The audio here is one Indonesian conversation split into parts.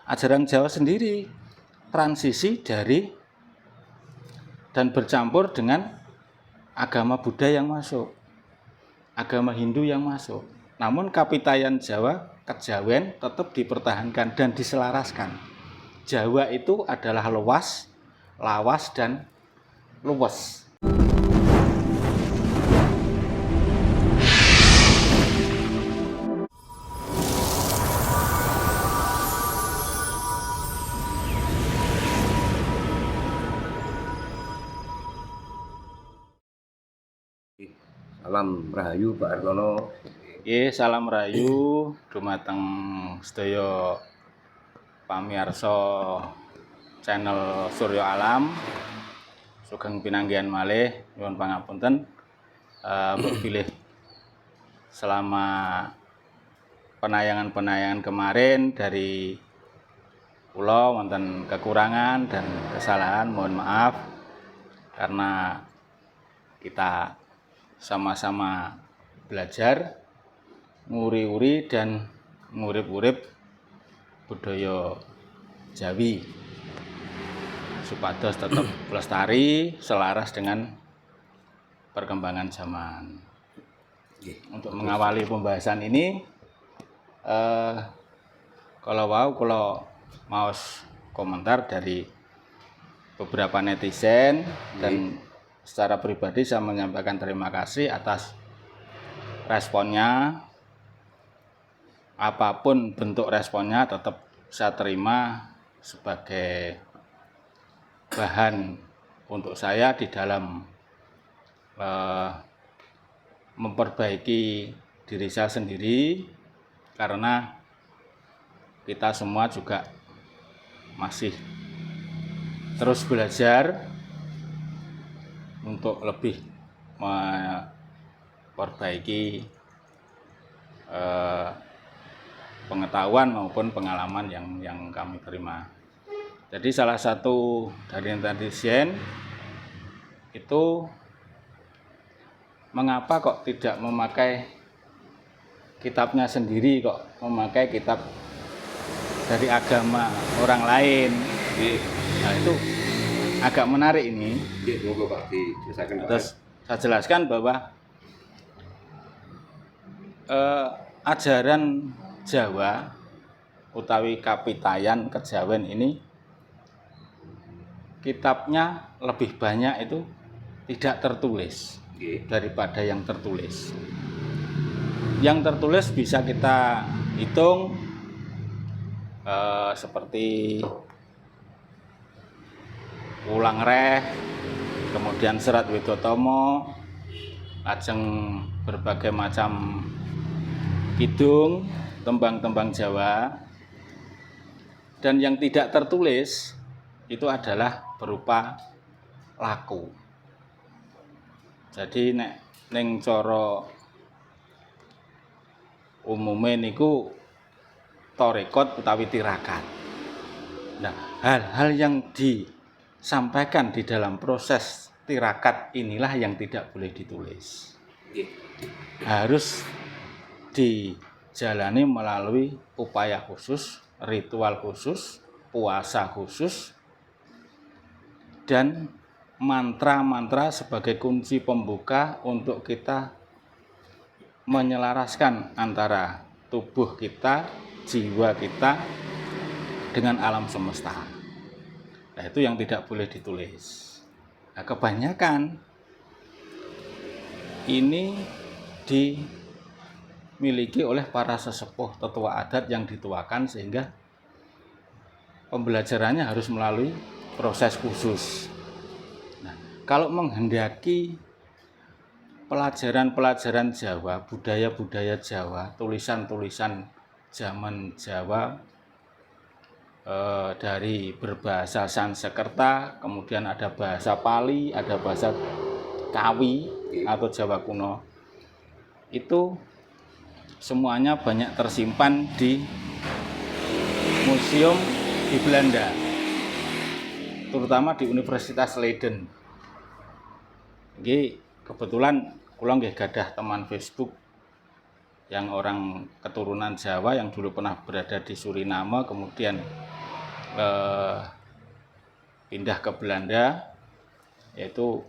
ajaran Jawa sendiri transisi dari dan bercampur dengan agama Buddha yang masuk, agama Hindu yang masuk. Namun kapitayan Jawa, kejawen tetap dipertahankan dan diselaraskan. Jawa itu adalah luas, lawas, dan luwes. Salam rahayu Pak Hartono. Salam rahayu dumateng sedaya pamirsa channel Suryo Alam. Sugeng pinanggihan malih nyuwun pangapunten. Mbok pilih selama penayangan-penayangan kemarin dari kula wonten kekurangan dan kesalahan, mohon maaf karena kita sama-sama belajar nguri-uri dan ngurip-urip budaya Jawi supados tetap lestari selaras dengan perkembangan zaman. Untuk mengawali pembahasan ini, kalau maos komentar dari beberapa netizen dan secara pribadi saya menyampaikan terima kasih atas responnya. Apapun bentuk responnya tetap saya terima sebagai bahan untuk saya di dalam memperbaiki diri saya sendiri, karena kita semua juga masih terus belajar untuk lebih memperbaiki pengetahuan maupun pengalaman yang kami terima. Jadi salah satu dari netizen itu mengapa kok tidak memakai kitabnya sendiri, kok memakai kitab dari agama orang lain. Nah, itu agak menarik ini. Terus saya jelaskan bahwa ajaran Jawa utawi kapitayan kejawen ini kitabnya lebih banyak itu tidak tertulis daripada yang tertulis. Yang tertulis bisa kita hitung seperti Wulang Reh, kemudian Serat Widotomo, lajeng berbagai macam kidung, tembang-tembang Jawa. Dan yang tidak tertulis itu adalah berupa laku. Jadi ning cara umume niku torekot utawi tirakat. Nah, hal-hal yang disampaikan di dalam proses tirakat inilah yang tidak boleh ditulis. Harus dijalani melalui upaya khusus, ritual khusus, puasa khusus, dan mantra-mantra sebagai kunci pembuka untuk kita menyelaraskan antara tubuh kita, jiwa kita dengan alam semesta. Nah, itu yang tidak boleh ditulis. Nah, kebanyakan ini dimiliki oleh para sesepuh tetua adat yang dituakan, sehingga pembelajarannya harus melalui proses khusus. Nah, kalau menghendaki pelajaran-pelajaran Jawa, budaya-budaya Jawa, tulisan-tulisan zaman Jawa dari berbahasa Sanskerta, kemudian ada bahasa Pali, ada bahasa Kawi atau Jawa kuno. Itu semuanya banyak tersimpan di museum di Belanda, terutama di Universitas Leiden. Nggih, kebetulan kula nggih gadah teman Facebook yang orang keturunan Jawa yang dulu pernah berada di Suriname, kemudian pindah ke Belanda, yaitu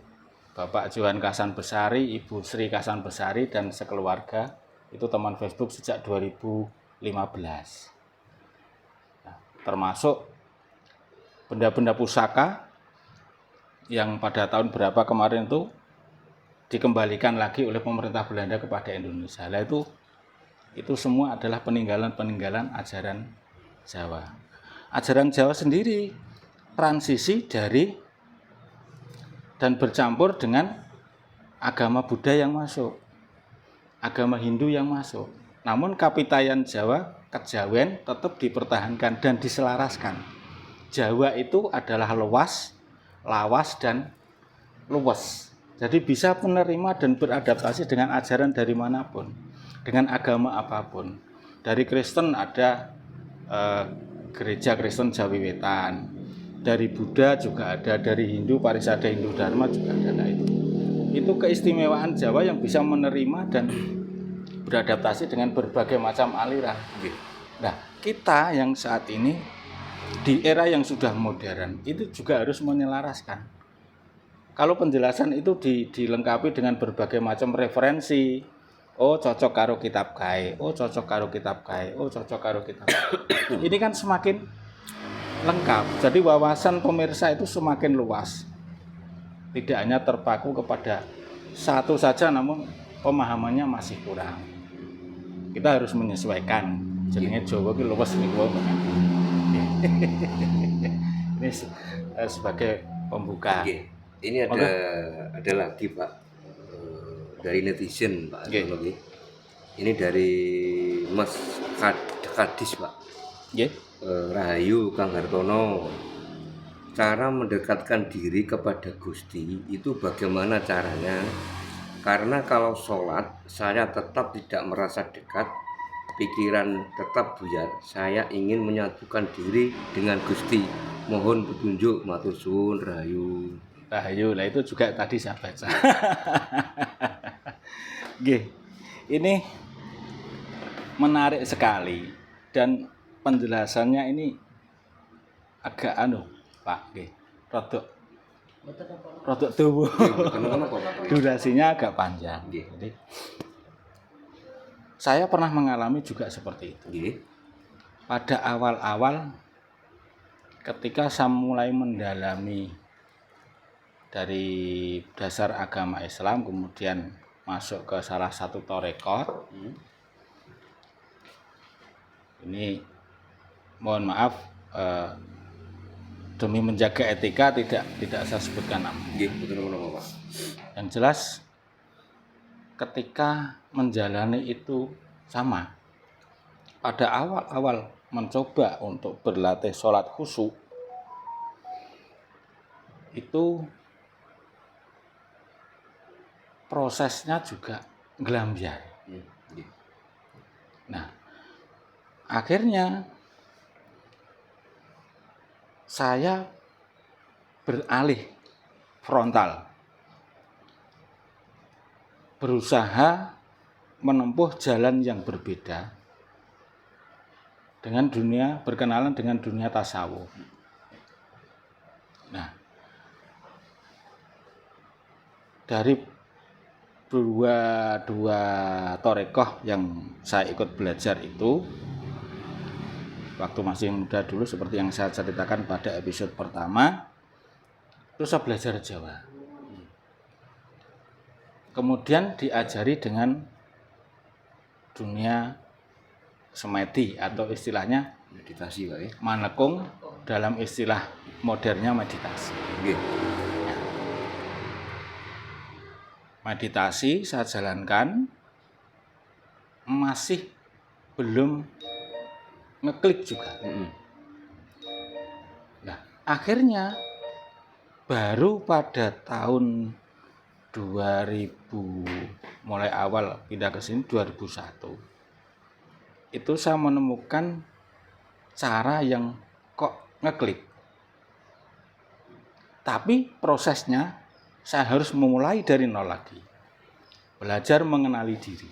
Bapak Johan Kasan Besari, Ibu Sri Kasan Besari, dan sekeluarga. Itu teman Facebook sejak 2015. Nah, termasuk benda-benda pusaka yang pada tahun berapa kemarin itu dikembalikan lagi oleh pemerintah Belanda kepada Indonesia. Nah, itu semua adalah peninggalan-peninggalan ajaran Jawa. Ajaran Jawa sendiri transisi dari dan bercampur dengan agama Buddha yang masuk, agama Hindu yang masuk. Namun kapitayan Jawa, kejawen tetap dipertahankan dan diselaraskan. Jawa itu adalah luas, lawas, dan luwes. Jadi bisa menerima dan beradaptasi dengan ajaran dari manapun, dengan agama apapun. Dari Kristen ada gereja Kristen Jawi Wetan, dari Buddha juga ada, dari Hindu Parisada Hindu Dharma juga ada. Nah, itu keistimewaan Jawa yang bisa menerima dan beradaptasi dengan berbagai macam aliran. Nah, kita yang saat ini di era yang sudah modern itu juga harus menyelaraskan. Kalau penjelasan itu dilengkapi dengan berbagai macam referensi, oh cocok karo kitab kae, oh cocok karo kitab kae, oh cocok karo kitab kae. Ini kan semakin lengkap. Jadi wawasan pemirsa itu semakin luas. Tidak hanya terpaku kepada satu saja, namun pemahamannya masih kurang. Kita harus menyesuaikan. Jenenge Jawa ki luwes niku. Ini sebagai pembuka. Oke. Ini ada lagi Pak, dari netizen Pak. Ini dari Mas Kadis Pak. Rahayu Kang Hartono, cara mendekatkan diri kepada Gusti itu bagaimana caranya? Karena kalau sholat saya tetap tidak merasa dekat, pikiran tetap buyar. Saya ingin menyatukan diri dengan Gusti. Mohon petunjuk, matur suwun. Rahayu. Rahayu, lah itu juga tadi saya baca. Ini menarik sekali dan penjelasannya ini agak Pak, rodok dawa. Durasinya agak panjang. Jadi saya pernah mengalami juga seperti itu. Pada awal-awal ketika saya mulai mendalami dari dasar agama Islam, kemudian masuk ke salah satu tarekat. Ini mohon maaf, demi menjaga etika tidak saya sebutkan nama. Yang jelas ketika menjalani itu sama. Pada awal-awal mencoba untuk berlatih sholat khusyuk itu prosesnya juga gelambiar. Nah, akhirnya saya beralih frontal, berusaha menempuh jalan yang berbeda dengan dunia, berkenalan dengan dunia tasawuf. Nah, dari dua torekoh yang saya ikut belajar itu, waktu masih muda dulu seperti yang saya ceritakan pada episode pertama, terus saya belajar Jawa. Kemudian diajari dengan dunia semedi atau istilahnya meditasi Pak ya. Manekung dalam istilah modernnya meditasi. Meditasi saya jalankan masih belum ngeklik juga. Nah, akhirnya baru pada tahun 2000, mulai awal pindah ke sini 2001, itu saya menemukan cara yang kok ngeklik. Tapi prosesnya saya harus memulai dari nol lagi. Belajar mengenali diri.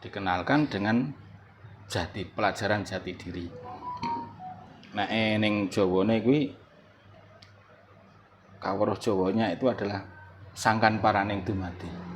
Dikenalkan dengan pelajaran jati diri. Nah, ning Jawane kuwi kawruh Jawanya itu adalah sangkan paraning dumadi.